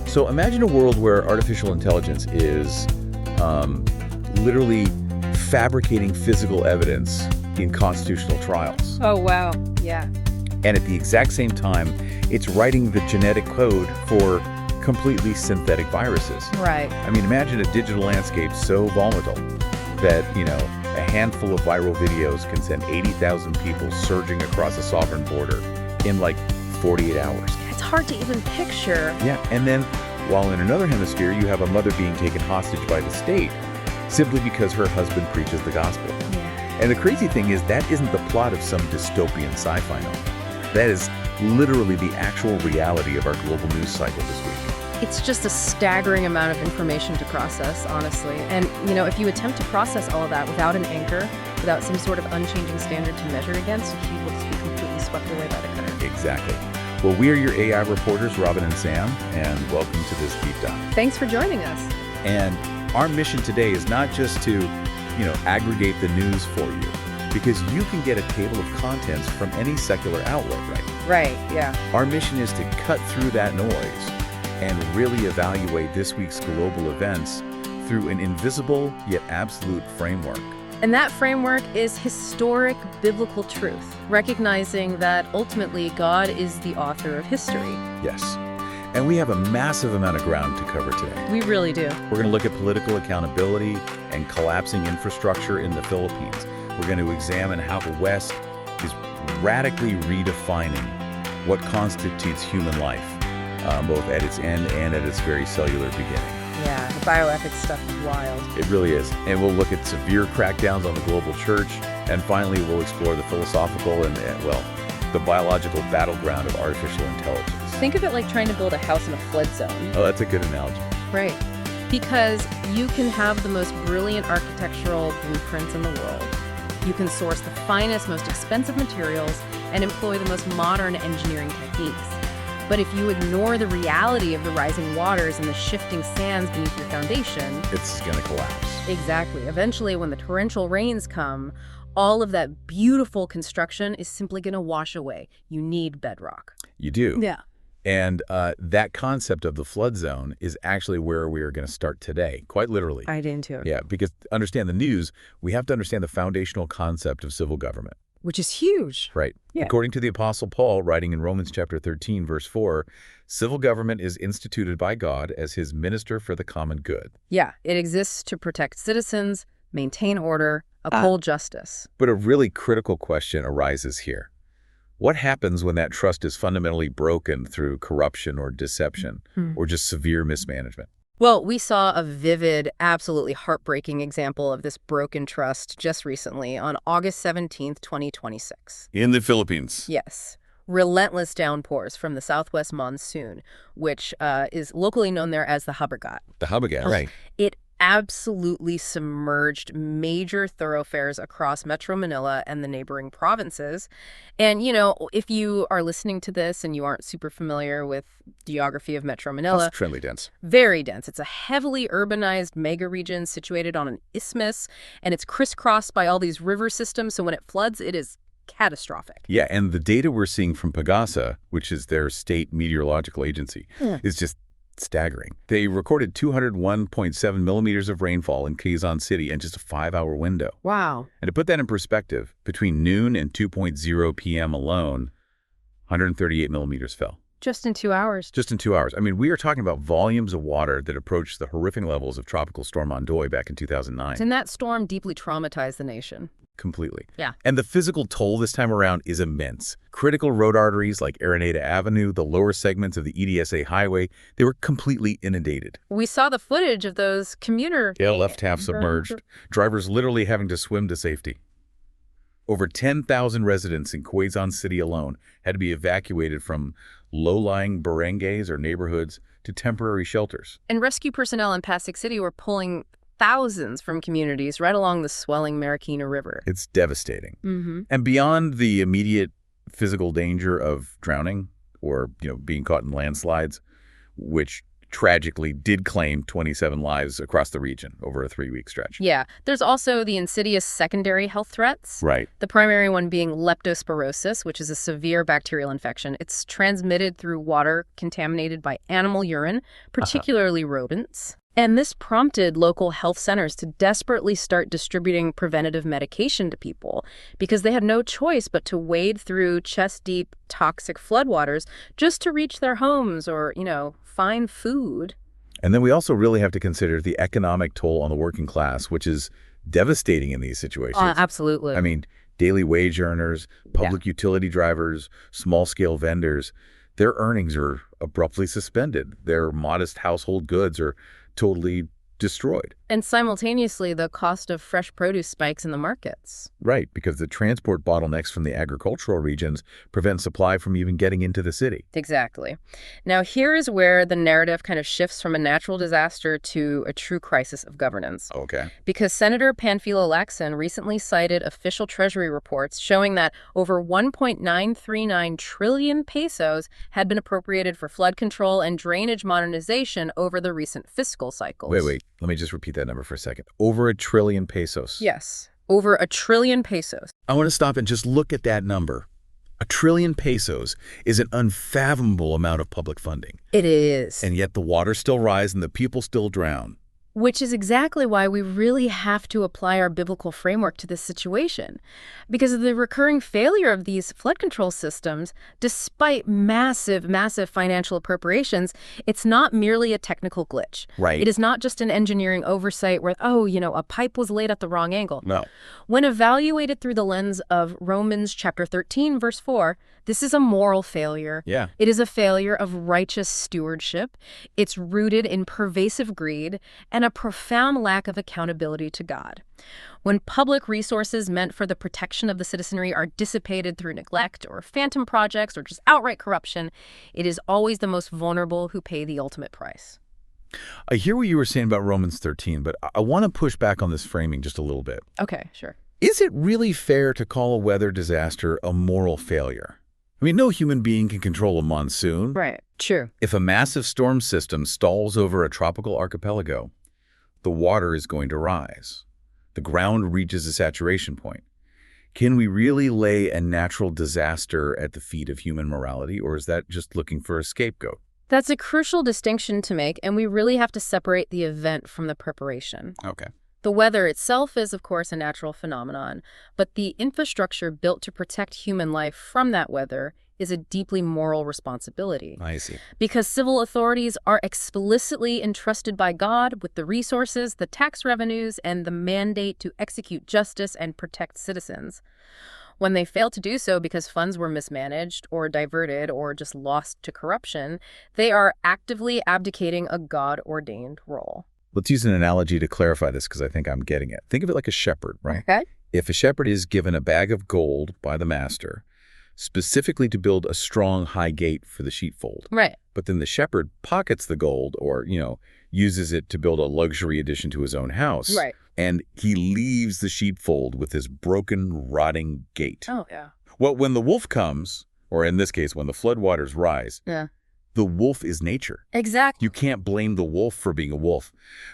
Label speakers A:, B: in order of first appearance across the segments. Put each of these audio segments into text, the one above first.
A: So imagine a world where artificial intelligence is literally fabricating physical evidence in constitutional trials.
B: Oh, wow. Yeah.
A: And at the exact same time, it's writing the genetic code for completely synthetic viruses.
B: Right.
A: I mean, imagine a digital landscape so volatile that, a handful of viral videos can send 80,000 people surging across a sovereign border in like 48 hours.
B: It's hard to even picture.
A: Yeah, and then while in another hemisphere, you have a mother being taken hostage by the state simply because her husband preaches the gospel.
B: Yeah.
A: And the crazy thing is that isn't the plot of some dystopian sci-fi novel. That is literally the actual reality of our global news cycle this week.
B: It's just a staggering amount of information to process, honestly. And, if you attempt to process all of that without an anchor, without some sort of unchanging standard to measure against, you will just be completely swept away by the current.
A: Exactly. Well, we are your AI reporters, Robin and Sam, and welcome to this deep dive.
B: Thanks for joining us.
A: And our mission today is not just to, aggregate the news for you, because you can get a table of contents from any secular outlet, right?
B: Right, yeah.
A: Our mission is to cut through that noise and really evaluate this week's global events through an invisible yet absolute framework.
B: And that framework is historic biblical truth, recognizing that ultimately God is the author of history.
A: Yes. And we have a massive amount of ground to cover today.
B: We really do.
A: We're going to look at political accountability and collapsing infrastructure in the Philippines. We're going to examine how the West is radically redefining what constitutes human life, both at its end and at its very cellular beginning.
B: Yeah, the bioethics stuff is wild.
A: It really is. And we'll look at severe crackdowns on the global church. And finally, we'll explore the philosophical and the biological battleground of artificial intelligence.
B: Think of it like trying to build a house in a flood zone.
A: Oh, that's a good analogy.
B: Right. Because you can have the most brilliant architectural blueprints in the world. You can source the finest, most expensive materials and employ the most modern engineering techniques. But if you ignore the reality of the rising waters and the shifting sands beneath your foundation,
A: it's going to collapse.
B: Exactly. Eventually, when the torrential rains come, all of that beautiful construction is simply going to wash away. You need bedrock.
A: You do.
B: Yeah.
A: And that concept of the flood zone is actually where we are going to start today, quite literally.
B: Right into it.
A: Yeah, because to understand the news, we have to understand the foundational concept of civil government.
B: Which is huge.
A: Right.
B: Yeah.
A: According to the Apostle Paul, writing in Romans chapter 13, verse 4, civil government is instituted by God as his minister for the common good.
B: Yeah, it exists to protect citizens, maintain order, uphold justice.
A: But a really critical question arises here. What happens when that trust is fundamentally broken through corruption or deception or just severe mismanagement?
B: Well, we saw a vivid, absolutely heartbreaking example of this broken trust just recently on August 17th, 2026.
A: In the Philippines.
B: Yes. Relentless downpours from the southwest monsoon, which is locally known there as the Habagat.
A: The Habagat, right.
B: It absolutely submerged major thoroughfares across Metro Manila and the neighboring provinces. And, if you are listening to this and you aren't super familiar with geography of Metro Manila.
A: It's extremely dense.
B: Very dense. It's a heavily urbanized mega region situated on an isthmus, and it's crisscrossed by all these river systems. So when it floods, it is catastrophic.
A: Yeah, and the data we're seeing from Pagasa, which is their state meteorological agency, is just staggering. They recorded 201.7 millimeters of rainfall in Quezon City in just a 5-hour window.
B: Wow.
A: And to put that in perspective, between noon and 2:00 p.m. alone, 138 millimeters fell.
B: Just in 2 hours.
A: Just in 2 hours. I mean, we are talking about volumes of water that approached the horrific levels of Tropical Storm Ondoy back in 2009.
B: And that storm deeply traumatized the nation.
A: Completely.
B: Yeah.
A: And the physical toll this time around is immense. Critical road arteries like Araneta Avenue, the lower segments of the EDSA highway, they were completely inundated.
B: We saw the footage of those commuter...
A: Yeah, left half submerged. Drivers literally having to swim to safety. Over 10,000 residents in Quezon City alone had to be evacuated from low-lying barangays or neighborhoods to temporary shelters.
B: And rescue personnel in Pasig City were pulling thousands from communities right along the swelling Marikina River.
A: It's devastating. And beyond the immediate physical danger of drowning or, being caught in landslides, which tragically did claim 27 lives across the region over a 3-week stretch.
B: Yeah. There's also the insidious secondary health threats.
A: Right.
B: The primary one being leptospirosis, which is a severe bacterial infection. It's transmitted through water contaminated by animal urine, particularly rodents. And this prompted local health centers to desperately start distributing preventative medication to people because they had no choice but to wade through chest-deep toxic floodwaters just to reach their homes or, find food.
A: And then we also really have to consider the economic toll on the working class, which is devastating in these situations.
B: Absolutely.
A: I mean, daily wage earners, public utility drivers, small-scale vendors, their earnings are abruptly suspended. Their modest household goods are totally destroyed.
B: And simultaneously, the cost of fresh produce spikes in the markets.
A: Right, because the transport bottlenecks from the agricultural regions prevent supply from even getting into the city.
B: Exactly. Now, here is where the narrative kind of shifts from a natural disaster to a true crisis of governance.
A: Okay.
B: Because Senator Panfilo Lacson recently cited official Treasury reports showing that over 1.939 trillion pesos had been appropriated for flood control and drainage modernization over the recent fiscal cycles.
A: Wait. Let me just repeat that number for a second. Over 1 trillion pesos.
B: Yes, over 1 trillion pesos.
A: I want to stop and just look at that number. 1 trillion pesos is an unfathomable amount of public funding.
B: It is.
A: And yet the water still rises and the people still drown.
B: Which is exactly why we really have to apply our biblical framework to this situation. Because of the recurring failure of these flood control systems, despite massive financial appropriations, it's not merely a technical glitch.
A: Right.
B: It is not just an engineering oversight where, a pipe was laid at the wrong angle.
A: No.
B: When evaluated through the lens of Romans chapter 13, verse 4, this is a moral failure.
A: Yeah.
B: It is a failure of righteous stewardship. It's rooted in pervasive greed and a profound lack of accountability to God. When public resources meant for the protection of the citizenry are dissipated through neglect or phantom projects or just outright corruption, it is always the most vulnerable who pay the ultimate price.
A: I hear what you were saying about Romans 13, but I want to push back on this framing just a little bit.
B: Okay, sure.
A: Is it really fair to call a weather disaster a moral failure? I mean, no human being can control a monsoon.
B: Right. True.
A: If a massive storm system stalls over a tropical archipelago, the water is going to rise. The ground reaches a saturation point. Can we really lay a natural disaster at the feet of human morality, or is that just looking for a scapegoat?
B: That's a crucial distinction to make, and we really have to separate the event from the preparation.
A: Okay.
B: The weather itself is, of course, a natural phenomenon, but the infrastructure built to protect human life from that weather is a deeply moral responsibility.
A: I see.
B: Because civil authorities are explicitly entrusted by God with the resources, the tax revenues, and the mandate to execute justice and protect citizens. When they fail to do so because funds were mismanaged or diverted or just lost to corruption, they are actively abdicating a God-ordained role.
A: Let's use an analogy to clarify this because I think I'm getting it. Think of it like a shepherd, right?
B: Okay.
A: If a shepherd is given a bag of gold by the master, specifically to build a strong high gate for the sheepfold.
B: Right.
A: But then the shepherd pockets the gold or, uses it to build a luxury addition to his own house.
B: Right.
A: And he leaves the sheepfold with this broken, rotting gate.
B: Oh, yeah.
A: Well, when the wolf comes, or in this case, when the floodwaters rise,
B: Yeah.
A: the wolf is nature.
B: Exactly.
A: You can't blame the wolf for being a wolf.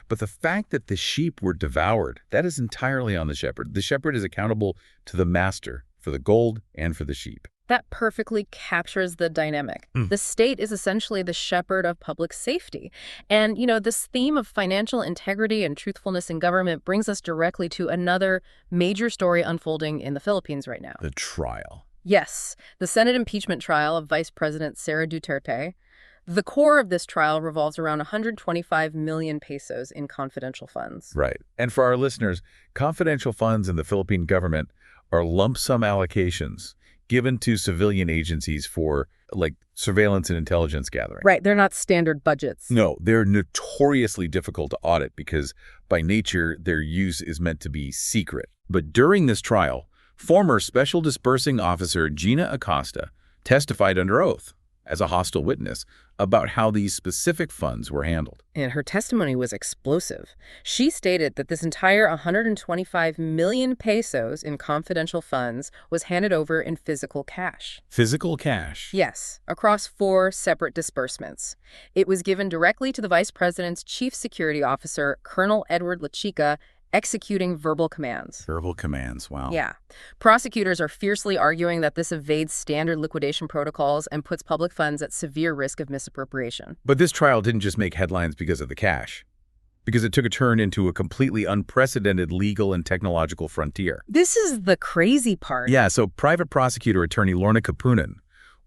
A: But the fact that the sheep were devoured, that is entirely on the shepherd. The shepherd is accountable to the master for the gold and for the sheep.
B: That perfectly captures the dynamic. The state is essentially the shepherd of public safety. And, this theme of financial integrity and truthfulness in government brings us directly to another major story unfolding in the Philippines right now.
A: The trial.
B: Yes, the Senate impeachment trial of Vice President Sara Duterte. The core of this trial revolves around 125 million pesos in confidential funds.
A: Right. And for our listeners, confidential funds in the Philippine government are lump sum allocations given to civilian agencies for, surveillance and intelligence gathering.
B: Right, they're not standard budgets.
A: No, they're notoriously difficult to audit because, by nature, their use is meant to be secret. But during this trial, former Special Disbursing Officer Gina Acosta testified under oath. as a hostile witness about how these specific funds were handled.
B: And her testimony was explosive. She stated that this entire 125 million pesos in confidential funds was handed over in physical cash.
A: Physical cash?
B: Yes, across 4 separate disbursements. It was given directly to the vice president's chief security officer, Colonel Edward Lachica, executing verbal commands.
A: Verbal commands, wow.
B: Yeah. Prosecutors are fiercely arguing that this evades standard liquidation protocols and puts public funds at severe risk of misappropriation.
A: But this trial didn't just make headlines because of the cash, because it took a turn into a completely unprecedented legal and technological frontier.
B: This is the crazy part.
A: Yeah, so private prosecutor attorney Lorna Kapunan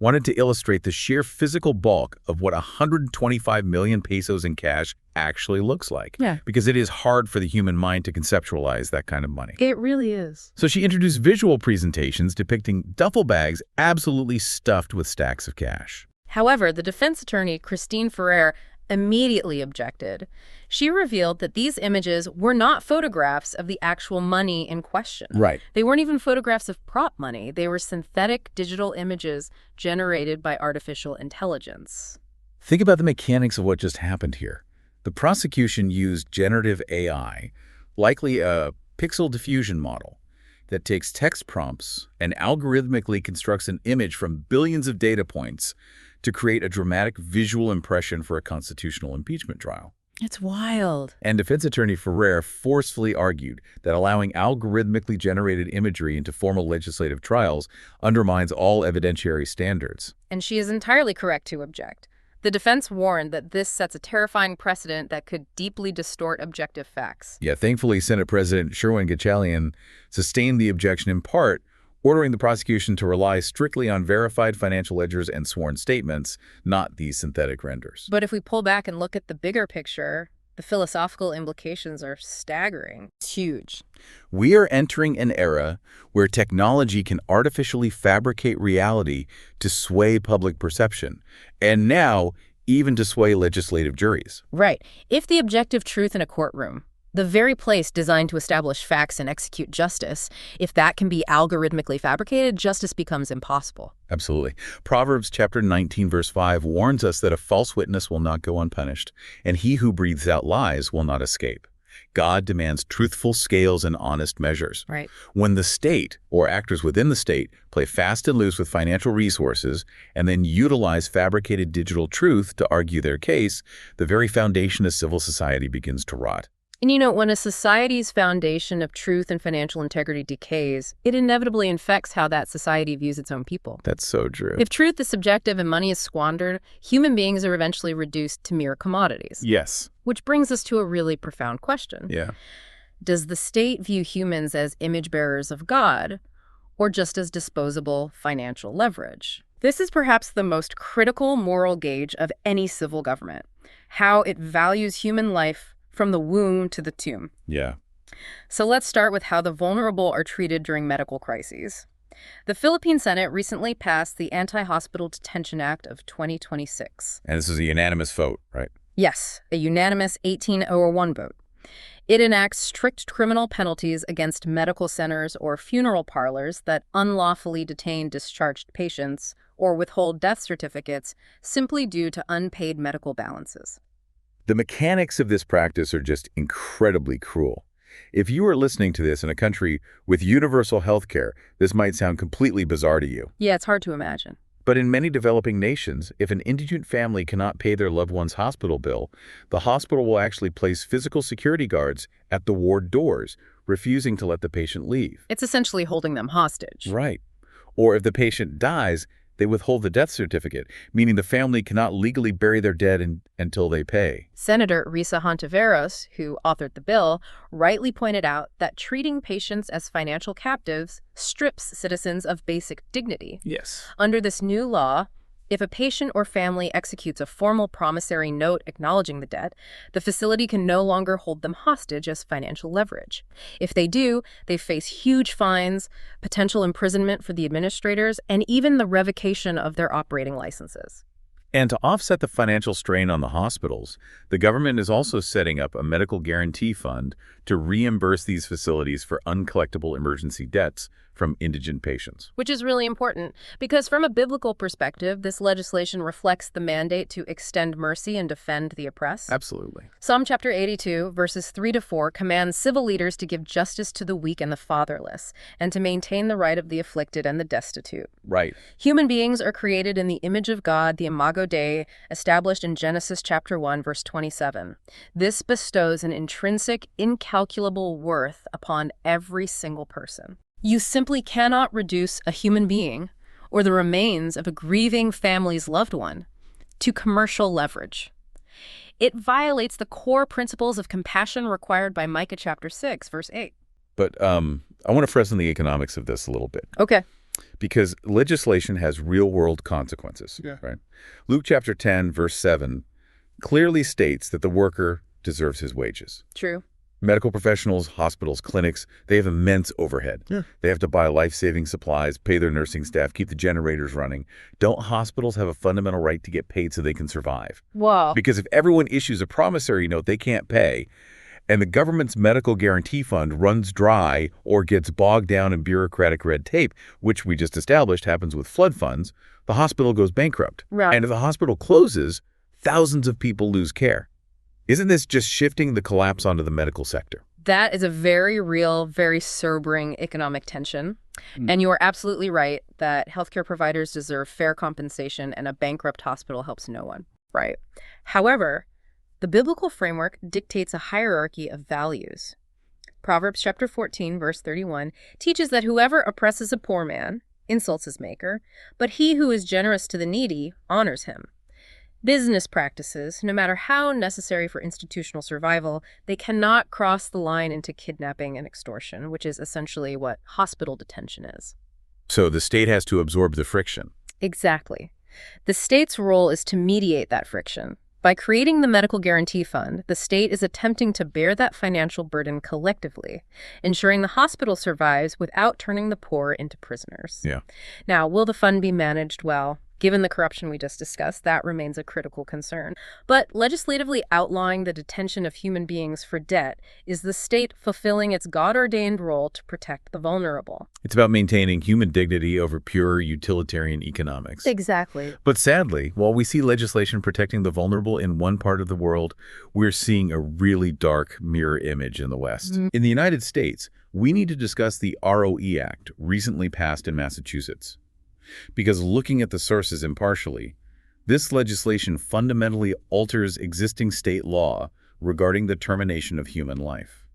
A: wanted to illustrate the sheer physical bulk of what 125 million pesos in cash actually looks like.
B: Yeah.
A: Because it is hard for the human mind to conceptualize that kind of money.
B: It really is.
A: So she introduced visual presentations depicting duffel bags absolutely stuffed with stacks of cash.
B: However, the defense attorney, Christine Ferrer, immediately objected. She revealed that these images were not photographs of the actual money in question.
A: Right.
B: They weren't even photographs of prop money. They were synthetic digital images generated by artificial intelligence.
A: Think about the mechanics of what just happened here. The prosecution used generative AI, likely a pixel diffusion model, that takes text prompts and algorithmically constructs an image from billions of data points to create a dramatic visual impression for a constitutional impeachment trial.
B: It's wild.
A: And defense attorney Ferrer forcefully argued that allowing algorithmically generated imagery into formal legislative trials undermines all evidentiary standards.
B: And she is entirely correct to object. The defense warned that this sets a terrifying precedent that could deeply distort objective facts.
A: Yeah, thankfully, Senate President Sherwin Gatchalian sustained the objection in part, ordering the prosecution to rely strictly on verified financial ledgers and sworn statements, not these synthetic renders.
B: But if we pull back and look at the bigger picture, the philosophical implications are staggering. It's huge.
A: We are entering an era where technology can artificially fabricate reality to sway public perception, and now even to sway legislative juries.
B: Right. If the objective truth in a courtroom, the very place designed to establish facts and execute justice, if that can be algorithmically fabricated, justice becomes impossible.
A: Absolutely. Proverbs chapter 19, verse 5 warns us that a false witness will not go unpunished, and he who breathes out lies will not escape. God demands truthful scales and honest measures.
B: Right.
A: When the state, or actors within the state, play fast and loose with financial resources and then utilize fabricated digital truth to argue their case, the very foundation of civil society begins to rot.
B: And you know, when a society's foundation of truth and financial integrity decays, it inevitably infects how that society views its own people.
A: That's so true.
B: If truth is subjective and money is squandered, human beings are eventually reduced to mere commodities.
A: Yes.
B: Which brings us to a really profound question.
A: Yeah.
B: Does the state view humans as image bearers of God, or just as disposable financial leverage? This is perhaps the most critical moral gauge of any civil government, how it values human life from the womb to the tomb.
A: Yeah.
B: So let's start with how the vulnerable are treated during medical crises. The Philippine Senate recently passed the Anti-Hospital Detention Act of 2026.
A: And this is a unanimous vote, right?
B: Yes, a unanimous 1801 vote. It enacts strict criminal penalties against medical centers or funeral parlors that unlawfully detain discharged patients or withhold death certificates simply due to unpaid medical balances.
A: The mechanics of this practice are just incredibly cruel. If you are listening to this in a country with universal health care, this might sound completely bizarre to you.
B: Yeah, it's hard to imagine.
A: But in many developing nations, if an indigent family cannot pay their loved one's hospital bill, the hospital will actually place physical security guards at the ward doors, refusing to let the patient leave.
B: It's essentially holding them hostage.
A: Right. Or if the patient dies, they withhold the death certificate, meaning the family cannot legally bury their dead until they pay.
B: Senator Risa Hontiveros, who authored the bill, rightly pointed out that treating patients as financial captives strips citizens of basic dignity.
A: Yes.
B: Under this new law, if a patient or family executes a formal promissory note acknowledging the debt, the facility can no longer hold them hostage as financial leverage. If they do, they face huge fines, potential imprisonment for the administrators, and even the revocation of their operating licenses.
A: And to offset the financial strain on the hospitals, the government is also setting up a medical guarantee fund to reimburse these facilities for uncollectible emergency debts from indigent patients.
B: Which is really important because from a biblical perspective, this legislation reflects the mandate to extend mercy and defend the oppressed.
A: Absolutely.
B: Psalm chapter 82, verses 3-4 commands civil leaders to give justice to the weak and the fatherless, and to maintain the right of the afflicted and the destitute.
A: Right.
B: Human beings are created in the image of God, the Imago Dei, established in Genesis chapter 1, verse 27. This bestows an intrinsic, incalculable worth upon every single person. You simply cannot reduce a human being or the remains of a grieving family's loved one to commercial leverage. It violates the core principles of compassion required by Micah chapter 6, verse 8.
A: But I want to press on the economics of this a little bit.
B: Okay.
A: Because legislation has real-world consequences, right? Luke chapter 10, verse 7 clearly states that the worker deserves his wages.
B: True.
A: Medical professionals, hospitals, clinics, they have immense overhead. They have to buy life-saving supplies, pay their nursing staff, keep the generators running. Don't hospitals have a fundamental right to get paid so they can survive?
B: Wow.
A: Because if everyone issues a promissory note they can't pay, and the government's medical guarantee fund runs dry or gets bogged down in bureaucratic red tape, which we just established happens with flood funds, the hospital goes bankrupt.
B: Right.
A: And if the hospital closes, thousands of people lose care. Isn't this just shifting the collapse onto the medical sector?
B: That is a very real, very sobering economic tension. And you are absolutely right that healthcare providers deserve fair compensation and a bankrupt hospital helps no one. Right. However, the biblical framework dictates a hierarchy of values. Proverbs chapter 14, verse 31 teaches that whoever oppresses a poor man insults his maker, but he who is generous to the needy honors him. Business practices, no matter how necessary for institutional survival, they cannot cross the line into kidnapping and extortion, which is essentially what hospital detention is.
A: So the state has to absorb the friction.
B: Exactly. The state's role is to mediate that friction. By creating the Medical Guarantee Fund, the state is attempting to bear that financial burden collectively, ensuring the hospital survives without turning the poor into prisoners. Now, will the fund be managed well? Given the corruption we just discussed, that remains a critical concern. But legislatively outlawing the detention of human beings for debt is the state fulfilling its God-ordained role to protect the vulnerable.
A: It's about maintaining human dignity over pure utilitarian economics.
B: Exactly.
A: But sadly, while we see legislation protecting the vulnerable in one part of the world, we're seeing a really dark mirror image in the West. In the United States, we need to discuss the ROE Act, recently passed in Massachusetts. Because looking at the sources impartially, this legislation fundamentally alters existing state law regarding the termination of human life.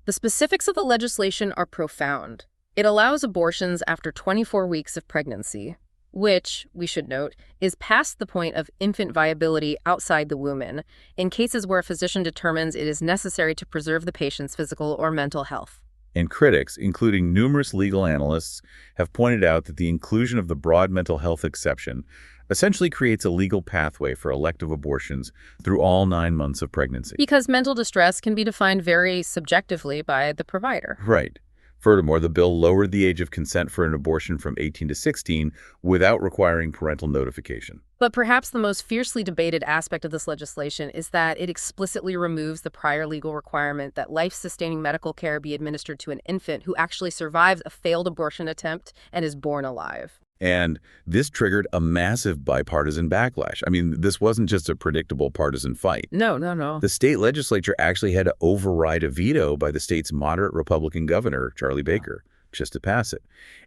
B: The specifics of the legislation are profound. It allows abortions after 24 weeks of pregnancy, which, we should note, is past the point of infant viability outside the womb in cases where a physician determines it is necessary to preserve the patient's physical or mental health.
A: And critics, including numerous legal analysts, have pointed out that the inclusion of the broad mental health exception essentially creates a legal pathway for elective abortions through all 9 months of pregnancy.
B: Because mental distress can be defined very subjectively by the provider.
A: Right. Furthermore, the bill lowered the age of consent for an abortion from 18 to 16 without requiring parental notification.
B: But perhaps the most fiercely debated aspect of this legislation is that it explicitly removes the prior legal requirement that life-sustaining medical care be administered to an infant who actually survives a failed abortion attempt and is born alive.
A: And this triggered a massive bipartisan backlash. I mean, this wasn't just a predictable partisan fight.
B: No.
A: The state legislature actually had to override a veto by the state's moderate Republican governor, Charlie Baker, just to pass it.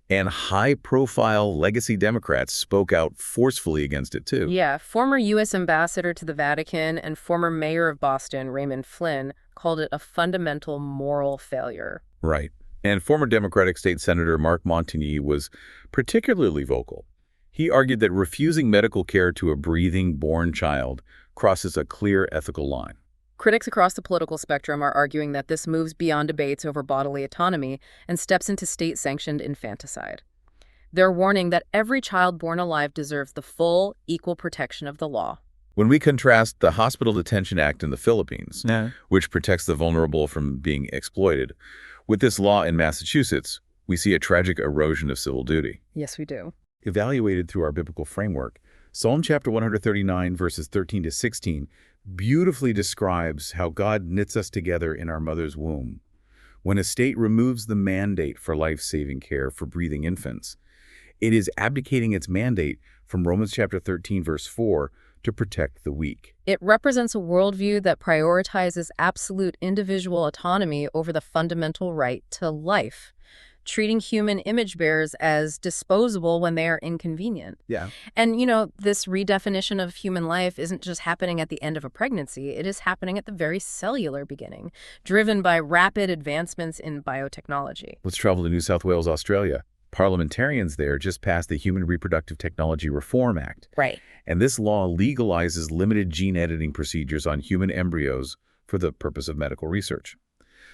A: And high-profile legacy Democrats spoke out forcefully against it, too.
B: Yeah, former U.S. ambassador to the Vatican and former mayor of Boston, Raymond Flynn, called it a fundamental moral failure.
A: Right. And former Democratic State Senator Mark Montigny was particularly vocal. He argued that refusing medical care to a breathing, born child crosses a clear ethical line.
B: Critics across the political spectrum are arguing that this moves beyond debates over bodily autonomy and steps into state-sanctioned infanticide. They're warning that every child born alive deserves the full, equal protection of the law.
A: When we contrast the Hospital Detention Act in the Philippines, which protects the vulnerable from being exploited, with this law in Massachusetts, we see a tragic erosion of civil duty.
B: Yes, we do.
A: Evaluated through our biblical framework, Psalm chapter 139, verses 13 to 16, beautifully describes how God knits us together in our mother's womb. When a state removes the mandate for life-saving care for breathing infants, it is abdicating its mandate from Romans chapter 13, verse 4, to protect the weak.
B: It represents a worldview that prioritizes absolute individual autonomy over the fundamental right to life, treating human image bearers as disposable when they are inconvenient.
A: Yeah.
B: And, this redefinition of human life isn't just happening at the end of a pregnancy. It is happening at the very cellular beginning, driven by rapid advancements in biotechnology.
A: Let's travel to New South Wales, Australia. Parliamentarians there just passed the Human Reproductive Technology Reform Act.
B: Right.
A: And this law legalizes limited gene editing procedures on human embryos for the purpose of medical research.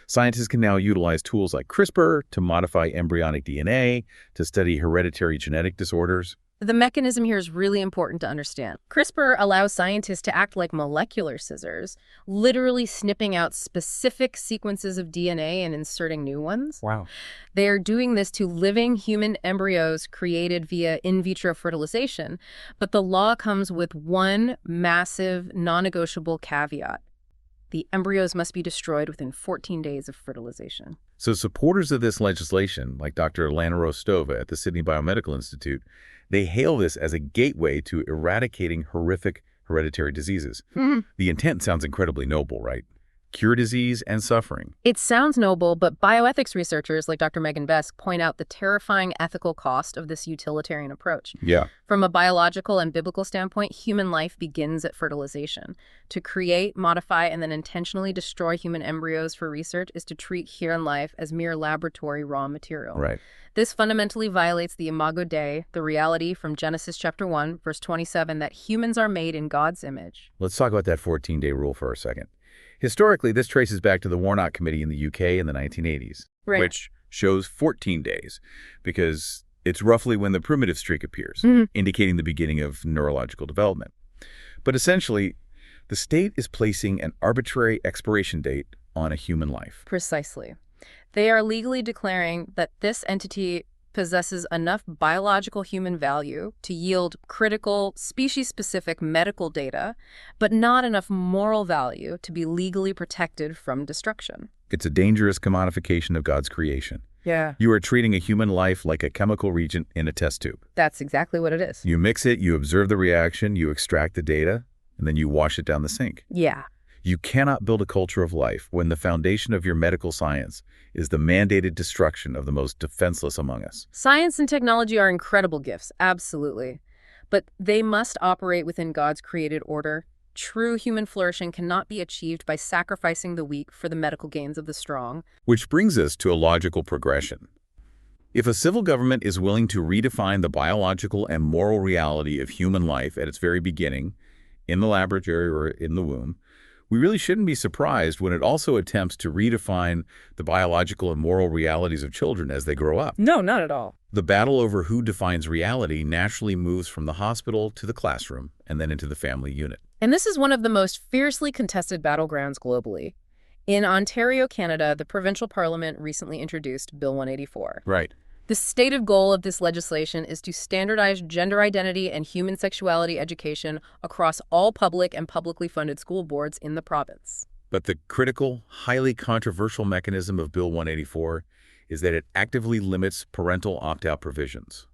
A: Scientists can now utilize tools like CRISPR to modify embryonic DNA, to study hereditary genetic disorders.
B: The mechanism here is really important to understand. CRISPR allows scientists to act like molecular scissors, literally snipping out specific sequences of DNA and inserting new ones.
A: Wow.
B: They are doing this to living human embryos created via in vitro fertilization, but the law comes with one massive, non-negotiable caveat. The embryos must be destroyed within 14 days of fertilization.
A: So supporters of this legislation, like Dr. Lana Rostova at the Sydney Biomedical Institute, they hail this as a gateway to eradicating horrific hereditary diseases. The intent sounds incredibly noble, right? Cure disease and suffering.
B: It sounds noble, but bioethics researchers like Dr. Megan Besk point out the terrifying ethical cost of this utilitarian approach.
A: Yeah.
B: From a biological and biblical standpoint, human life begins at fertilization. To create, modify, and then intentionally destroy human embryos for research is to treat human life as mere laboratory raw material.
A: Right.
B: This fundamentally violates the imago Dei, the reality from Genesis chapter 1, verse 27, that humans are made in God's image.
A: Let's talk about that 14-day rule for a second. Historically, this traces back to the Warnock Committee in the UK in the 1980s,
B: Right.
A: which shows 14 days because it's roughly when the primitive streak appears, indicating the beginning of neurological development. But essentially, the state is placing an arbitrary expiration date on a human life.
B: Precisely. They are legally declaring that this entity possesses enough biological human value to yield critical, species-specific medical data, but not enough moral value to be legally protected from destruction.
A: It's a dangerous commodification of God's creation.
B: Yeah.
A: You are treating a human life like a chemical reagent in a test tube.
B: That's exactly what it is.
A: You mix it, you observe the reaction, you extract the data, and then you wash it down the sink.
B: Yeah.
A: You cannot build a culture of life when the foundation of your medical science is the mandated destruction of the most defenseless among us.
B: Science and technology are incredible gifts, absolutely. But they must operate within God's created order. True human flourishing cannot be achieved by sacrificing the weak for the medical gains of the strong.
A: Which brings us to a logical progression. If a civil government is willing to redefine the biological and moral reality of human life at its very beginning, in the laboratory or in the womb, we really shouldn't be surprised when it also attempts to redefine the biological and moral realities of children as they grow up.
B: No, not at all.
A: The battle over who defines reality naturally moves from the hospital to the classroom and then into the family unit.
B: And this is one of the most fiercely contested battlegrounds globally. In Ontario, Canada, the provincial parliament recently introduced Bill 184.
A: Right.
B: The stated goal of this legislation is to standardize gender identity and human sexuality education across all public and publicly funded school boards in the province.
A: But the critical, highly controversial mechanism of Bill 184 is that it actively limits parental opt-out provisions.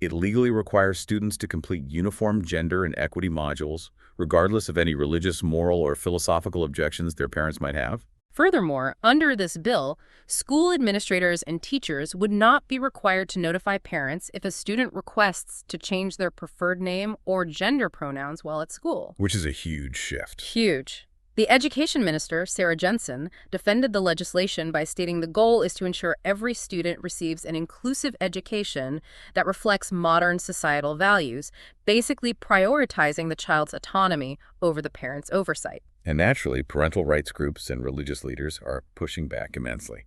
A: It legally requires students to complete uniform gender and equity modules, regardless of any religious, moral, or philosophical objections their parents might have.
B: Furthermore, under this bill, school administrators and teachers would not be required to notify parents if a student requests to change their preferred name or gender pronouns while at school.
A: Which is a huge shift.
B: Huge. The education minister, Sara Jensen, defended the legislation by stating the goal is to ensure every student receives an inclusive education that reflects modern societal values, basically prioritizing the child's autonomy over the parent's oversight.
A: And naturally, parental rights groups and religious leaders are pushing back immensely.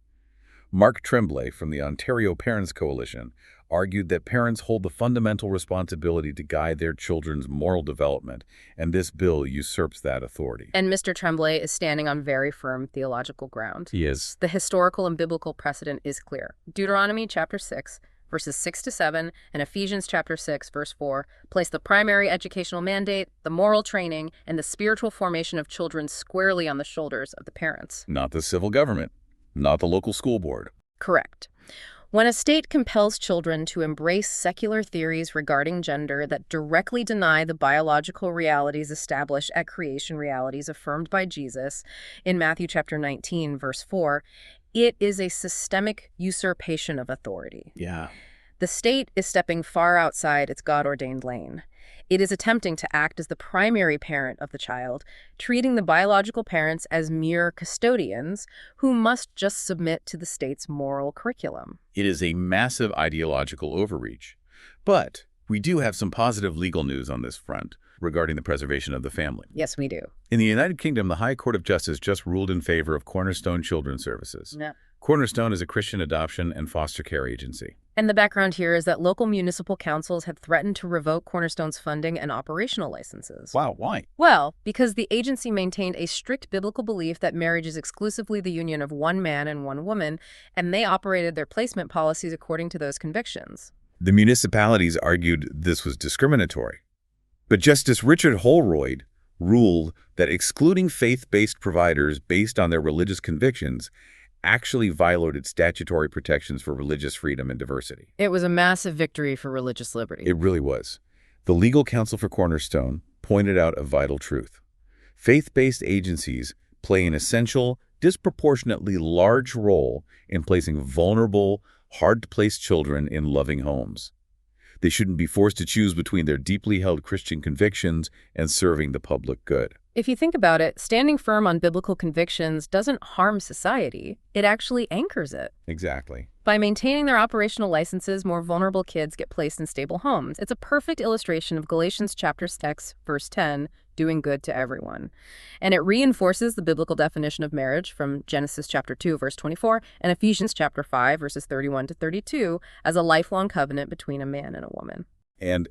A: Mark Tremblay from the Ontario Parents Coalition argued that parents hold the fundamental responsibility to guide their children's moral development, and this bill usurps that authority.
B: And Mr. Tremblay is standing on very firm theological ground.
A: He is.
B: The historical and biblical precedent is clear. Deuteronomy chapter 6, verses 6 to 7, and Ephesians chapter 6, verse 4, place the primary educational mandate, the moral training, and the spiritual formation of children squarely on the shoulders of the parents.
A: Not the civil government. not the local school board.
B: Correct. When a state compels children to embrace secular theories regarding gender that directly deny the biological realities established at creation, realities affirmed by Jesus in Matthew chapter 19, verse 4, it is a systemic usurpation of authority.
A: Yeah.
B: The state is stepping far outside its God-ordained lane. It is attempting to act as the primary parent of the child, treating the biological parents as mere custodians who must just submit to the state's moral curriculum.
A: It is a massive ideological overreach. But we do have some positive legal news on this front regarding the preservation of the family.
B: Yes, we do.
A: In the United Kingdom, the High Court of Justice just ruled in favor of Cornerstone Children's Services.
B: Yeah.
A: Cornerstone is a Christian adoption and foster care agency.
B: And the background here is that local municipal councils had threatened to revoke Cornerstone's funding and operational licenses.
A: Wow, why?
B: Well, because the agency maintained a strict biblical belief that marriage is exclusively the union of one man and one woman, and they operated their placement policies according to those convictions.
A: The municipalities argued this was discriminatory. But Justice Richard Holroyd ruled that excluding faith-based providers based on their religious convictions actually violated statutory protections for religious freedom and diversity.
B: It was a massive victory for religious liberty.
A: It really was. The legal counsel for Cornerstone pointed out a vital truth. Faith-based agencies play an essential, disproportionately large role in placing vulnerable, hard-to-place children in loving homes. They shouldn't be forced to choose between their deeply held Christian convictions and serving the public good.
B: If you think about it, standing firm on biblical convictions doesn't harm society. It actually anchors it.
A: Exactly.
B: By maintaining their operational licenses, more vulnerable kids get placed in stable homes. It's a perfect illustration of Galatians chapter 6, verse 10, doing good to everyone. And it reinforces the biblical definition of marriage from Genesis chapter 2, verse 24, and Ephesians chapter 5, verses 31 to 32, as a lifelong covenant between a man and a woman.
A: And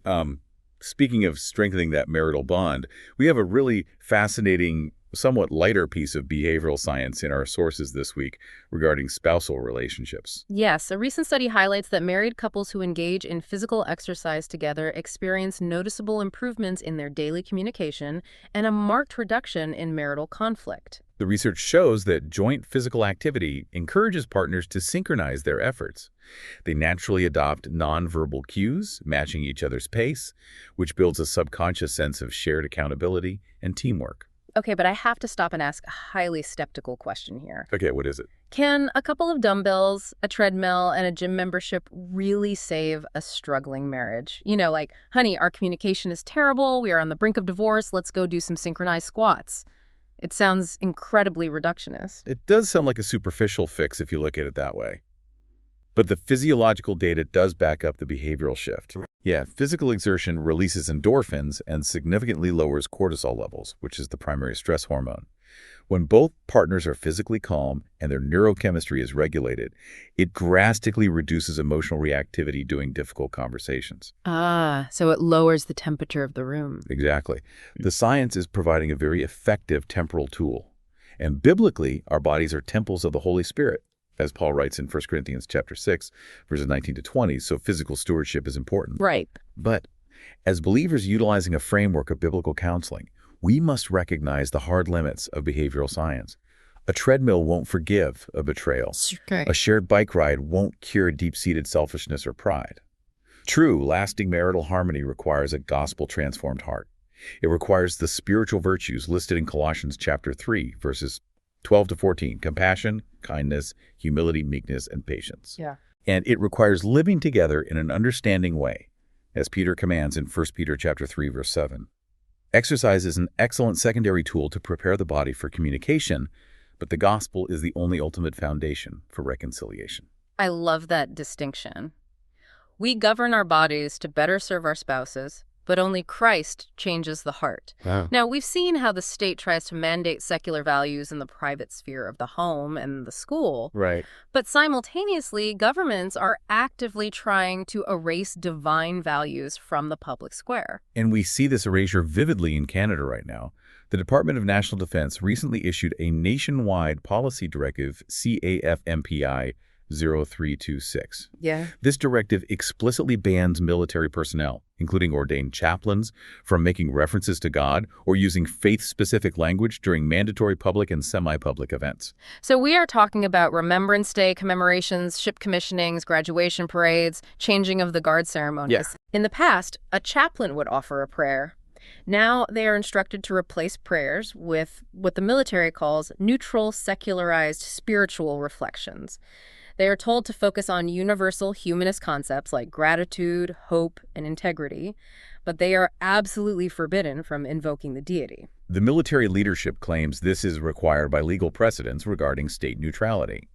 A: speaking of strengthening that marital bond, we have a really fascinating, somewhat lighter piece of behavioral science in our sources this week regarding spousal relationships.
B: Yes, a recent study highlights that married couples who engage in physical exercise together experience noticeable improvements in their daily communication and a marked reduction in marital conflict.
A: The research shows that joint physical activity encourages partners to synchronize their efforts. They naturally adopt nonverbal cues, matching each other's pace, which builds a subconscious sense of shared accountability and teamwork.
B: Okay, but I have to stop and ask a highly skeptical question here.
A: Okay, what is it?
B: Can a couple of dumbbells, a treadmill, and a gym membership really save a struggling marriage? You know, like, honey, our communication is terrible, we are on the brink of divorce, let's go do some synchronized squats. It sounds incredibly reductionist.
A: It does sound like a superficial fix if you look at it that way. But the physiological data does back up the behavioral shift. Yeah, physical exertion releases endorphins and significantly lowers cortisol levels, which is the primary stress hormone. When both partners are physically calm and their neurochemistry is regulated, it drastically reduces emotional reactivity during difficult conversations.
B: Ah, so it lowers the temperature of the room.
A: Exactly. The science is providing a very effective temporal tool. And biblically, our bodies are temples of the Holy Spirit, as Paul writes in 1 Corinthians chapter 6, verses 19 to 20, so physical stewardship is important.
B: Right.
A: But as believers utilizing a framework of biblical counseling, we must recognize the hard limits of behavioral science. A treadmill won't forgive a betrayal.
B: Okay.
A: A shared bike ride won't cure deep-seated selfishness or pride. True, lasting marital harmony requires a gospel-transformed heart. It requires the spiritual virtues listed in Colossians chapter 3, verses 12 to 14, compassion, kindness, humility, meekness, and patience.
B: Yeah.
A: And it requires living together in an understanding way, as Peter commands in 1 Peter chapter 3, verse 7. Exercise is an excellent secondary tool to prepare the body for communication, but the gospel is the only ultimate foundation for reconciliation.
B: I love that distinction. We govern our bodies to better serve our spouses, but only Christ changes the heart.
A: Wow.
B: Now, we've seen how the state tries to mandate secular values in the private sphere of the home and the school.
A: Right.
B: But simultaneously, governments are actively trying to erase divine values from the public square.
A: And we see this erasure vividly in Canada right now. The Department of National Defense recently issued a nationwide policy directive, CAFMPI 0326.
B: Yeah.
A: This directive explicitly bans military personnel, including ordained chaplains, from making references to God or using faith-specific language during mandatory public and semi-public events.
B: So we are talking about Remembrance Day commemorations, ship commissionings, graduation parades, changing of the guard ceremonies.
A: Yeah.
B: In the past, a chaplain would offer a prayer. Now they are instructed to replace prayers with what the military calls neutral, secularized spiritual reflections. They are told to focus on universal humanist concepts like gratitude, hope, and integrity, but they are absolutely forbidden from invoking the deity.
A: The military leadership claims this is required by legal precedents regarding state neutrality.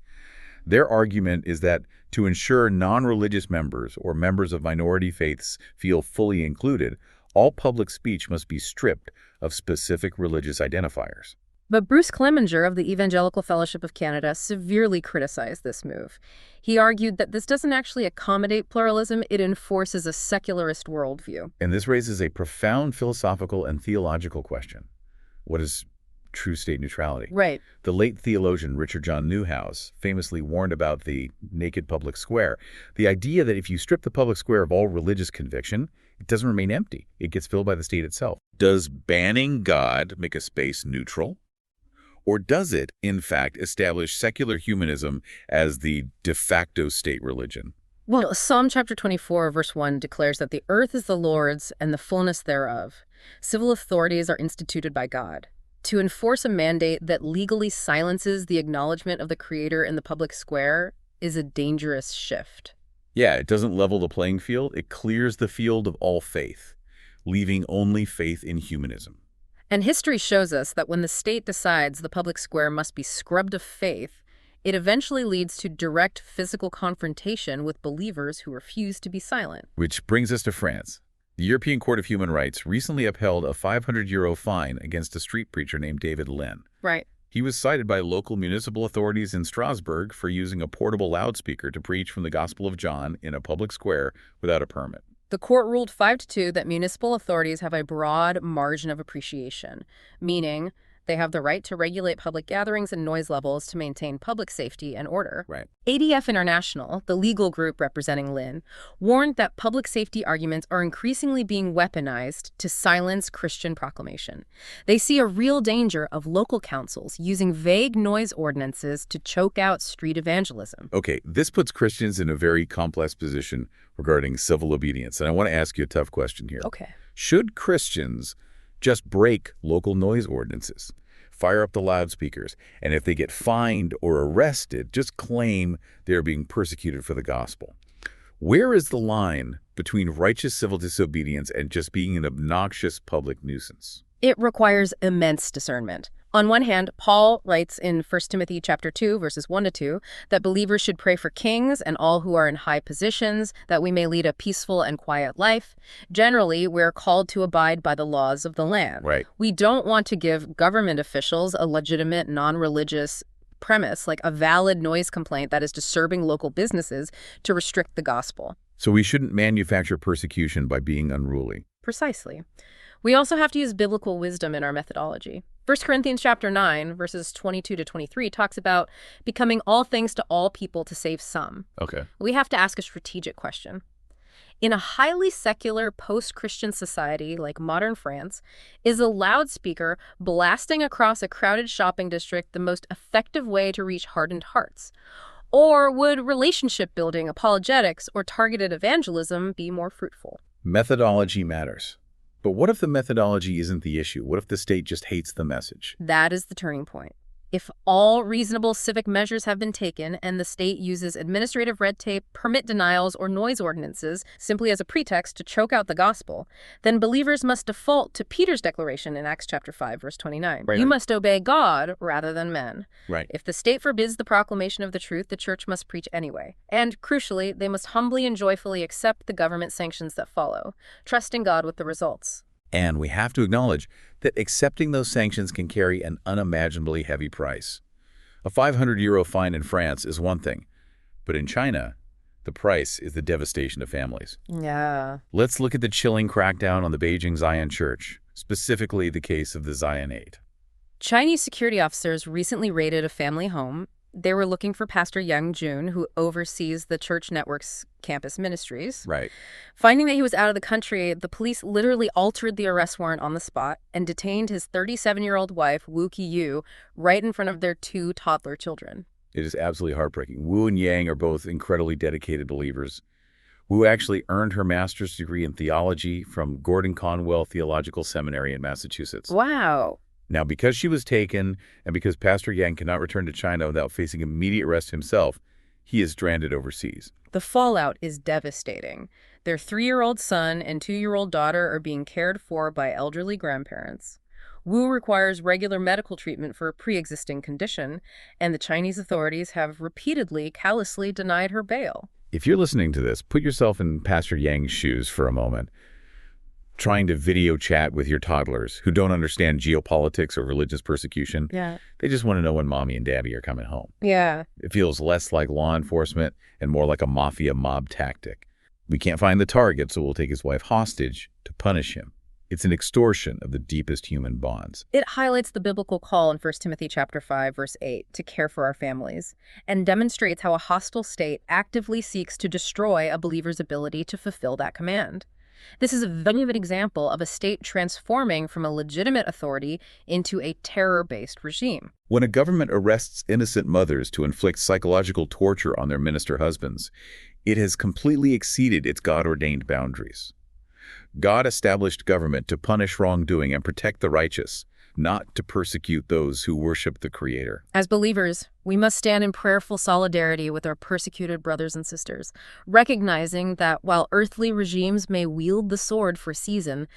A: Their argument is that to ensure non-religious members or members of minority faiths feel fully included, all public speech must be stripped of specific religious identifiers.
B: But Bruce Clemenger of the Evangelical Fellowship of Canada severely criticized this move. He argued that this doesn't actually accommodate pluralism, it enforces a secularist worldview.
A: And this raises a profound philosophical and theological question. What is true state neutrality?
B: Right.
A: The late theologian Richard John Neuhaus famously warned about the naked public square, the idea that if you strip the public square of all religious conviction, it doesn't remain empty. It gets filled by the state itself. Does banning God make a space neutral? Or does it, in fact, establish secular humanism as the de facto state religion?
B: Well, Psalm chapter 24, verse 1 declares that the earth is the Lord's and the fullness thereof. Civil authorities are instituted by God. To enforce a mandate that legally silences the acknowledgement of the Creator in the public square is a dangerous shift.
A: Yeah, it doesn't level the playing field. It clears the field of all faith, leaving only faith in humanism.
B: And history shows us that when the state decides the public square must be scrubbed of faith, it eventually leads to direct physical confrontation with believers who refuse to be silent.
A: Which brings us to France. The European Court of Human Rights recently upheld a €500 fine against a street preacher named David Lynn.
B: Right.
A: He was cited by local municipal authorities in Strasbourg for using a portable loudspeaker to preach from the Gospel of John in a public square without a permit.
B: The court ruled 5-2 that municipal authorities have a broad margin of appreciation, meaning they have the right to regulate public gatherings and noise levels to maintain public safety and order.
A: Right.
B: ADF International, the legal group representing Lynn, warned that public safety arguments are increasingly being weaponized to silence Christian proclamation. They see a real danger of local councils using vague noise ordinances to choke out street evangelism.
A: Okay, this puts Christians in a very complex position regarding civil obedience, and I want to ask you a tough question here.
B: Okay.
A: Should Christians just break local noise ordinances, fire up the loudspeakers, and if they get fined or arrested, just claim they're being persecuted for the gospel? Where is the line between righteous civil disobedience and just being an obnoxious public nuisance?
B: It requires immense discernment. On one hand, Paul writes in 1 Timothy chapter 2, verses 1-2, that believers should pray for kings and all who are in high positions, that we may lead a peaceful and quiet life. Generally, we're called to abide by the laws of the land.
A: Right.
B: We don't want to give government officials a legitimate, non-religious premise, like a valid noise complaint that is disturbing local businesses, to restrict the gospel.
A: So we shouldn't manufacture persecution by being unruly.
B: Precisely. We also have to use biblical wisdom in our methodology. 1 Corinthians chapter 9, verses 22-23 talks about becoming all things to all people to save some.
A: Okay.
B: We have to ask a strategic question. In a highly secular post-Christian society like modern France, is a loudspeaker blasting across a crowded shopping district the most effective way to reach hardened hearts? Or would relationship building, apologetics, or targeted evangelism be more fruitful?
A: Methodology matters. But what if the methodology isn't the issue? What if the state just hates the message?
B: That is the turning point. If all reasonable civic measures have been taken and the state uses administrative red tape, permit denials, or noise ordinances simply as a pretext to choke out the gospel, then believers must default to Peter's declaration in Acts chapter 5, verse 29.
A: Right.
B: You must obey God rather than men.
A: Right.
B: If the state forbids the proclamation of the truth, the church must preach anyway. And crucially, they must humbly and joyfully accept the government sanctions that follow, trusting God with the results.
A: And we have to acknowledge that accepting those sanctions can carry an unimaginably heavy price. A €500 fine in France is one thing, but in China, the price is the devastation of families.
B: Yeah.
A: Let's look at the chilling crackdown on the Beijing Zion Church, specifically the case of the Zion 8.
B: Chinese security officers recently raided a family home. they were looking for Pastor Yang Jun, who oversees the church network's campus ministries.
A: Right.
B: Finding that he was out of the country, the police literally altered the arrest warrant on the spot and detained his 37-year-old wife, Wu Qiyu, right in front of their 2 toddler children.
A: It is absolutely heartbreaking. Wu and Yang are both incredibly dedicated believers. Wu actually earned her master's degree in theology from Gordon Conwell Theological Seminary in Massachusetts.
B: Wow.
A: Now, because she was taken and because Pastor Yang cannot return to China without facing immediate arrest himself, he is stranded overseas.
B: The fallout is devastating. Their 3-year-old son and 2-year-old daughter are being cared for by elderly grandparents. Wu requires regular medical treatment for a pre-existing condition, and the Chinese authorities have repeatedly, callously denied her bail.
A: If you're listening to this, put yourself in Pastor Yang's shoes for a moment. Trying to video chat with your toddlers who don't understand geopolitics or religious persecution.
B: Yeah.
A: They just want to know when mommy and daddy are coming home.
B: Yeah.
A: It feels less like law enforcement and more like a mafia mob tactic. We can't find the target, so we'll take his wife hostage to punish him. It's an extortion of the deepest human bonds.
B: It highlights the biblical call in 1 Timothy chapter 5, verse 8, to care for our families, and demonstrates how a hostile state actively seeks to destroy a believer's ability to fulfill that command. This is a vivid example of a state transforming from a legitimate authority into a terror-based regime.
A: When a government arrests innocent mothers to inflict psychological torture on their minister husbands, it has completely exceeded its God-ordained boundaries. God established government to punish wrongdoing and protect the righteous, not to persecute those who worship the Creator.
B: As believers, we must stand in prayerful solidarity with our persecuted brothers and sisters, recognizing that while earthly regimes may wield the sword for a season,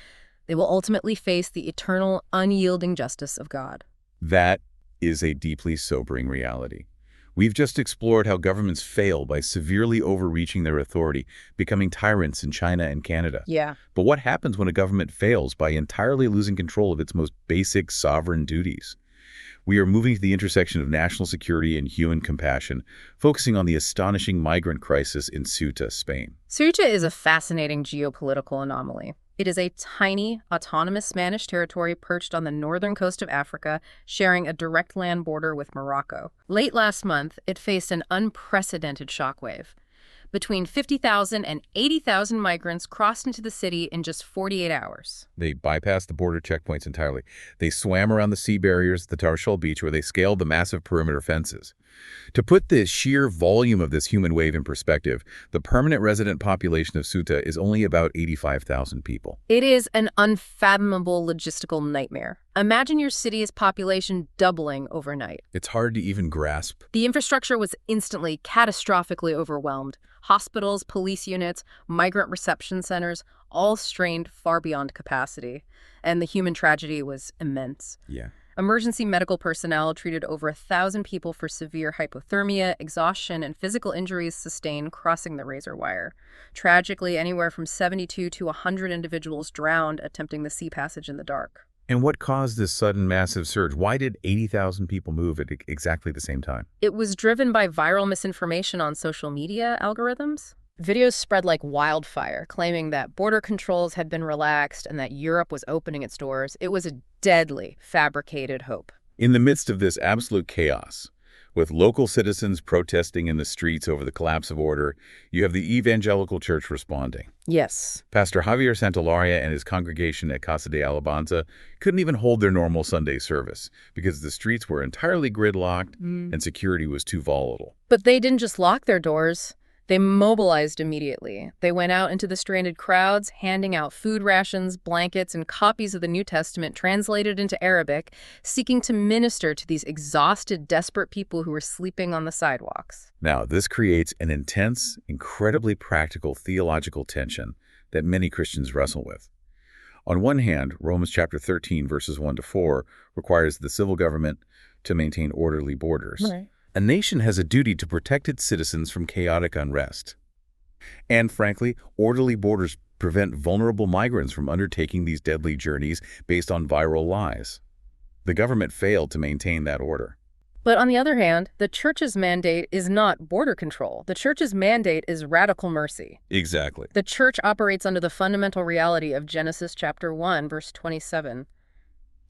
B: they will ultimately face the eternal, unyielding justice of God.
A: That is a deeply sobering reality. We've just explored how governments fail by severely overreaching their authority, becoming tyrants in China and Canada.
B: Yeah.
A: But what happens when a government fails by entirely losing control of its most basic sovereign duties? We are moving to the intersection of national security and human compassion, focusing on the astonishing migrant crisis in Ceuta, Spain.
B: Ceuta is a fascinating geopolitical anomaly. It is a tiny, autonomous Spanish territory perched on the northern coast of Africa, sharing a direct land border with Morocco. Late last month, it faced an unprecedented shockwave. Between 50,000 and 80,000 migrants crossed into the city in just 48 hours.
A: They bypassed the border checkpoints entirely. They swam around the sea barriers at the Tarshal beach where they scaled the massive perimeter fences. To put the sheer volume of this human wave in perspective, the permanent resident population of Ceuta is only about 85,000 people.
B: It is an unfathomable logistical nightmare. Imagine your city's population doubling overnight.
A: It's hard to even grasp.
B: The infrastructure was instantly, catastrophically overwhelmed. Hospitals, police units, migrant reception centers, all strained far beyond capacity. And the human tragedy was immense.
A: Yeah.
B: Emergency medical personnel treated over 1,000 people for severe hypothermia, exhaustion, and physical injuries sustained crossing the razor wire. Tragically, anywhere from 72 to 100 individuals drowned attempting the sea passage in the dark.
A: And what caused this sudden massive surge? Why did 80,000 people move at exactly the same time?
B: It was driven by viral misinformation on social media algorithms. Videos spread like wildfire, claiming that border controls had been relaxed and that Europe was opening its doors. It was a deadly, fabricated hope.
A: In the midst of this absolute chaos, with local citizens protesting in the streets over the collapse of order, you have the evangelical church responding.
B: Yes.
A: Pastor Javier Santolaria and his congregation at Casa de Alabanza couldn't even hold their normal Sunday service because the streets were entirely gridlocked and security was too volatile.
B: But they didn't just lock their doors. They mobilized immediately. They went out into the stranded crowds, handing out food rations, blankets, and copies of the New Testament translated into Arabic, seeking to minister to these exhausted, desperate people who were sleeping on the sidewalks.
A: Now, this creates an intense, incredibly practical theological tension that many Christians wrestle with. On one hand, Romans chapter 13, verses 1 to 4, requires the civil government to maintain orderly borders.
B: Right.
A: A nation has a duty to protect its citizens from chaotic unrest. And frankly, orderly borders prevent vulnerable migrants from undertaking these deadly journeys based on viral lies. The government failed to maintain that order.
B: But on the other hand, the church's mandate is not border control. The church's mandate is radical mercy.
A: Exactly.
B: The church operates under the fundamental reality of Genesis chapter 1, verse 27.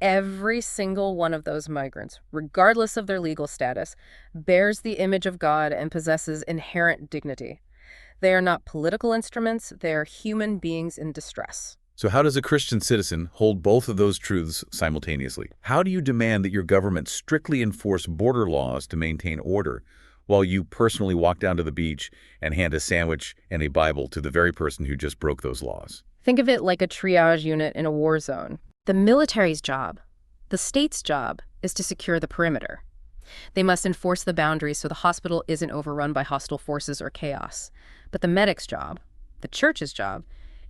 B: Every single one of those migrants, regardless of their legal status, bears the image of God and possesses inherent dignity. They are not political instruments, they are human beings in distress.
A: So how does a Christian citizen hold both of those truths simultaneously? How do you demand that your government strictly enforce border laws to maintain order, while you personally walk down to the beach and hand a sandwich and a Bible to the very person who just broke those laws?
B: Think of it like a triage unit in a war zone. The military's job, the state's job, is to secure the perimeter. They must enforce the boundaries so the hospital isn't overrun by hostile forces or chaos. But the medic's job, the church's job,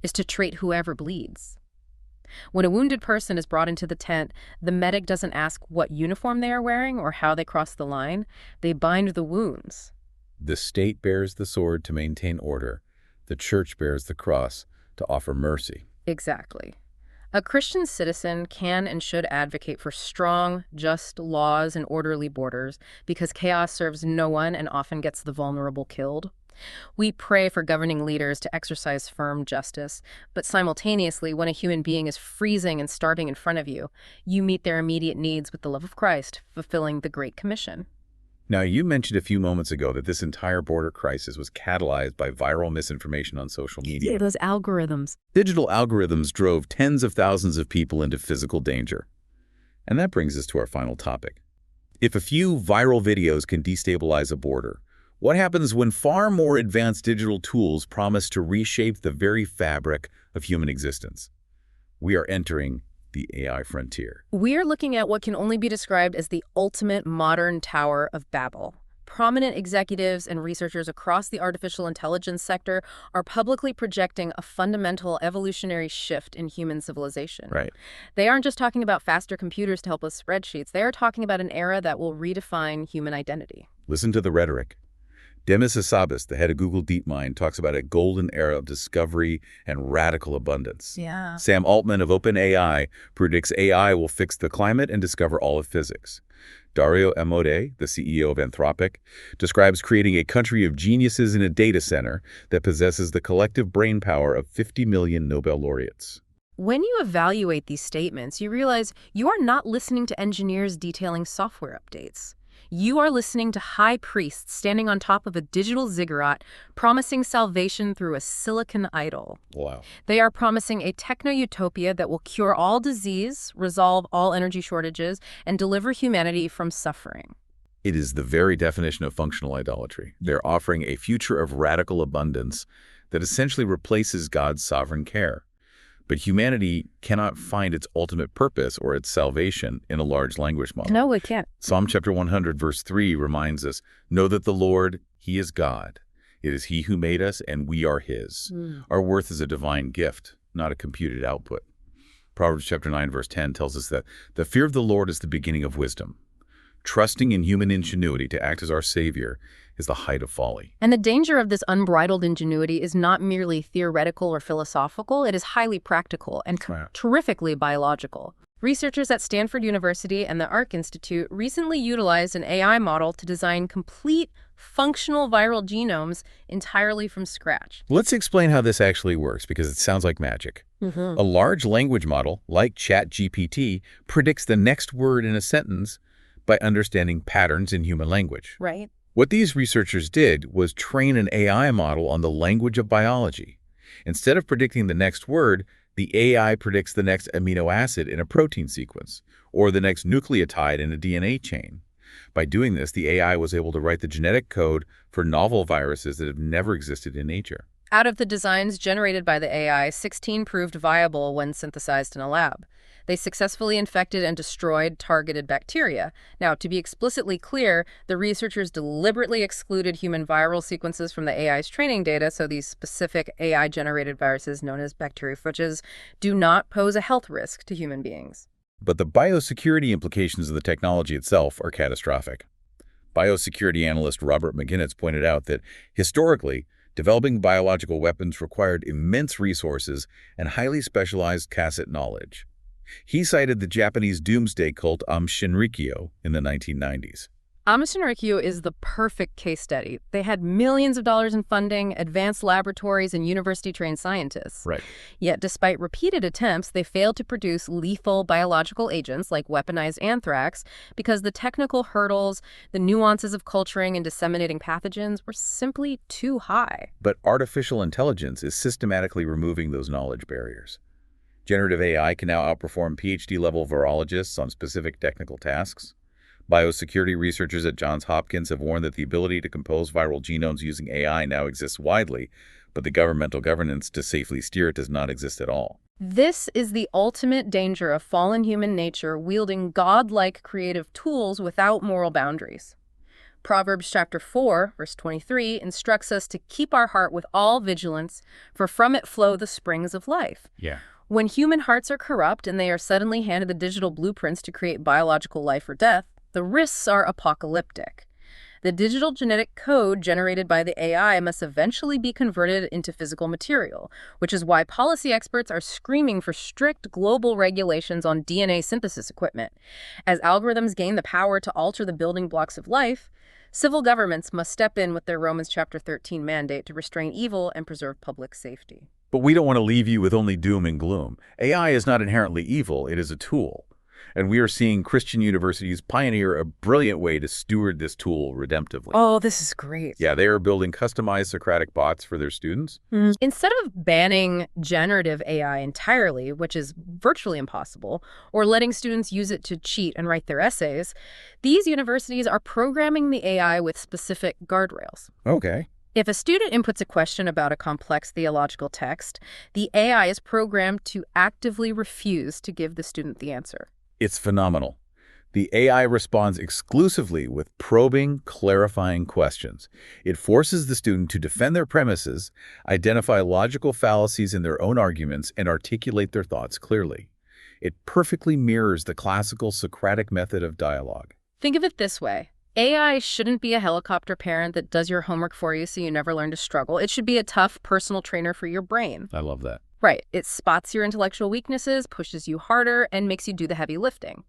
B: is to treat whoever bleeds. When a wounded person is brought into the tent, the medic doesn't ask what uniform they are wearing or how they crossed the line. They bind the wounds.
A: The state bears the sword to maintain order. The church bears the cross to offer mercy.
B: Exactly. A Christian citizen can and should advocate for strong, just laws and orderly borders because chaos serves no one and often gets the vulnerable killed. We pray for governing leaders to exercise firm justice, but simultaneously, when a human being is freezing and starving in front of you, you meet their immediate needs with the love of Christ, fulfilling the Great Commission.
A: Now, you mentioned a few moments ago that this entire border crisis was catalyzed by viral misinformation on social media.
B: Yeah, those algorithms.
A: Digital algorithms drove tens of thousands of people into physical danger. And that brings us to our final topic. If a few viral videos can destabilize a border, what happens when far more advanced digital tools promise to reshape the very fabric of human existence? We are entering the AI frontier.
B: We're looking at what can only be described as the ultimate modern Tower of Babel. Prominent executives and researchers across the artificial intelligence sector are publicly projecting a fundamental evolutionary shift in human civilization.
A: Right.
B: They aren't just talking about faster computers to help with spreadsheets. They are talking about an era that will redefine human identity.
A: Listen to the rhetoric. Demis Hassabis, the head of Google DeepMind, talks about a golden era of discovery and radical abundance.
B: Yeah.
A: Sam Altman of OpenAI predicts AI will fix the climate and discover all of physics. Dario Amodei, the CEO of Anthropic, describes creating a country of geniuses in a data center that possesses the collective brainpower of 50 million Nobel laureates.
B: When you evaluate these statements, you realize you are not listening to engineers detailing software updates. You are listening to high priests standing on top of a digital ziggurat, promising salvation through a silicon idol.
A: Wow.
B: They are promising a techno-utopia that will cure all disease, resolve all energy shortages, and deliver humanity from suffering.
A: It is the very definition of functional idolatry. They're offering a future of radical abundance that essentially replaces God's sovereign care. But humanity cannot find its ultimate purpose or its salvation in a large language model.
B: No, it can't.
A: Psalm chapter 100, verse 3 reminds us, "Know that the Lord, He is God. It is He who made us, and we are His. Our worth is a divine gift, not a computed output." Proverbs chapter 9, verse 10 tells us that the fear of the Lord is the beginning of wisdom. Trusting in human ingenuity to act as our Savior is the height of folly.
B: And the danger of this unbridled ingenuity is not merely theoretical or philosophical, it is highly practical and terrifically biological. Researchers at Stanford University and the Arc Institute recently utilized an AI model to design complete, functional viral genomes entirely from scratch.
A: Let's explain how this actually works, because it sounds like magic. A large language model, like ChatGPT, predicts the next word in a sentence by understanding patterns in human language.
B: Right.
A: What these researchers did was train an AI model on the language of biology. Instead of predicting the next word, the AI predicts the next amino acid in a protein sequence, or the next nucleotide in a DNA chain. By doing this, the AI was able to write the genetic code for novel viruses that have never existed in nature.
B: Out of the designs generated by the AI, 16 proved viable when synthesized in a lab. They successfully infected and destroyed targeted bacteria. Now, to be explicitly clear, the researchers deliberately excluded human viral sequences from the AI's training data, so these specific AI-generated viruses known as bacteriophages do not pose a health risk to human beings.
A: But the biosecurity implications of the technology itself are catastrophic. Biosecurity analyst Robert McGinnis pointed out that, historically, developing biological weapons required immense resources and highly specialized cassette knowledge. He cited the Japanese doomsday cult Shinrikyo in the 1990s.
B: Amishinrikyo is the perfect case study. They had millions of dollars in funding, advanced laboratories, and university-trained scientists.
A: Right.
B: Yet, despite repeated attempts, they failed to produce lethal biological agents like weaponized anthrax because the technical hurdles, the nuances of culturing and disseminating pathogens were simply too high.
A: But artificial intelligence is systematically removing those knowledge barriers. Generative AI can now outperform PhD-level virologists on specific technical tasks. Biosecurity researchers at Johns Hopkins have warned that the ability to compose viral genomes using AI now exists widely, but the governmental governance to safely steer it does not exist at all.
B: This is the ultimate danger of fallen human nature wielding godlike creative tools without moral boundaries. Proverbs chapter 4, verse 23 instructs us to keep our heart with all vigilance, for from it flow the springs of life.
A: Yeah.
B: When human hearts are corrupt and they are suddenly handed the digital blueprints to create biological life or death, the risks are apocalyptic. The digital genetic code generated by the AI must eventually be converted into physical material, which is why policy experts are screaming for strict global regulations on DNA synthesis equipment. As algorithms gain the power to alter the building blocks of life, civil governments must step in with their Romans chapter 13 mandate to restrain evil and preserve public safety.
A: But we don't want to leave you with only doom and gloom. AI is not inherently evil, it is a tool. And we are seeing Christian universities pioneer a brilliant way to steward this tool redemptively.
B: Oh, this is great.
A: Yeah, they are building customized Socratic bots for their students.
B: Instead of banning generative AI entirely, which is virtually impossible, or letting students use it to cheat and write their essays, these universities are programming the AI with specific guardrails.
A: Okay.
B: If a student inputs a question about a complex theological text, the AI is programmed to actively refuse to give the student the answer.
A: It's phenomenal. The AI responds exclusively with probing, clarifying questions. It forces the student to defend their premises, identify logical fallacies in their own arguments, and articulate their thoughts clearly. It perfectly mirrors the classical Socratic method of dialogue.
B: Think of it this way. AI shouldn't be a helicopter parent that does your homework for you so you never learn to struggle. It should be a tough personal trainer for your brain.
A: I love that.
B: Right. It spots your intellectual weaknesses, pushes you harder, and makes you do the heavy lifting.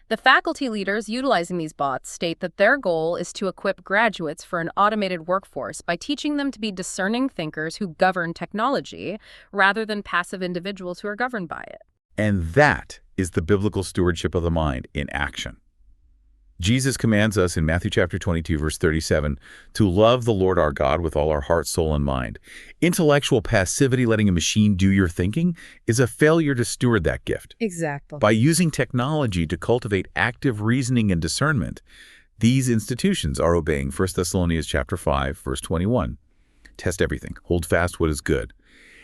B: The faculty leaders utilizing these bots state that their goal is to equip graduates for an automated workforce by teaching them to be discerning thinkers who govern technology rather than passive individuals who are governed by it.
A: And that is the biblical stewardship of the mind in action. Jesus commands us in Matthew chapter 22, verse 37, to love the Lord our God with all our heart, soul, and mind. Intellectual passivity, letting a machine do your thinking, is a failure to steward that gift.
B: Exactly.
A: By using technology to cultivate active reasoning and discernment, these institutions are obeying 1 Thessalonians chapter 5, verse 21. Test everything. Hold fast what is good.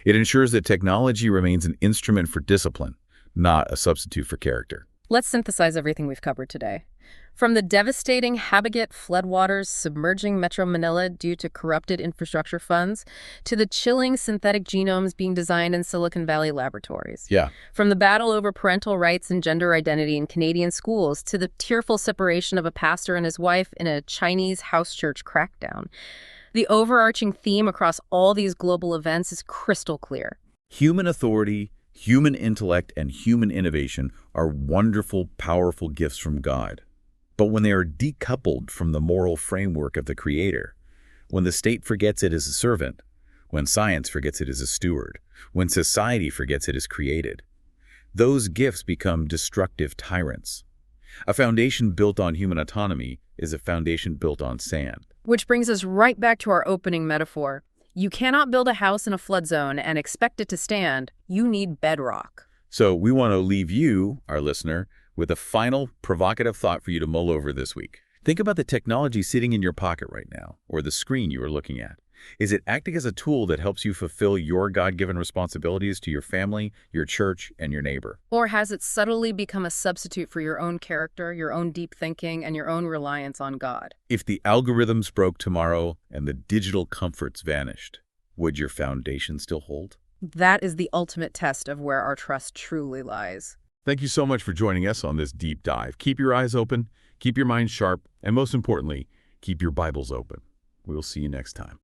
A: It ensures that technology remains an instrument for discipline, not a substitute for character.
B: Let's synthesize everything we've covered today. From the devastating Habagat floodwaters submerging Metro Manila due to corrupted infrastructure funds, to the chilling synthetic genomes being designed in Silicon Valley laboratories.
A: Yeah.
B: From the battle over parental rights and gender identity in Canadian schools, to the tearful separation of a pastor and his wife in a Chinese house church crackdown. The overarching theme across all these global events is crystal clear.
A: Human authority, human intellect, and human innovation are wonderful, powerful gifts from God. But when they are decoupled from the moral framework of the Creator, when the state forgets it as a servant, when science forgets it as a steward, when society forgets it as created, those gifts become destructive tyrants. A foundation built on human autonomy is a foundation built on sand.
B: Which brings us right back to our opening metaphor. You cannot build a house in a flood zone and expect it to stand. You need bedrock.
A: So we want to leave you, our listener, with a final provocative thought for you to mull over this week. Think about the technology sitting in your pocket right now, or the screen you are looking at. Is it acting as a tool that helps you fulfill your God-given responsibilities to your family, your church, and your neighbor?
B: Or has it subtly become a substitute for your own character, your own deep thinking, and your own reliance on God?
A: If the algorithms broke tomorrow and the digital comforts vanished, would your foundation still hold?
B: That is the ultimate test of where our trust truly lies.
A: Thank you so much for joining us on this deep dive. Keep your eyes open, keep your mind sharp, and most importantly, keep your Bibles open. We will see you next time.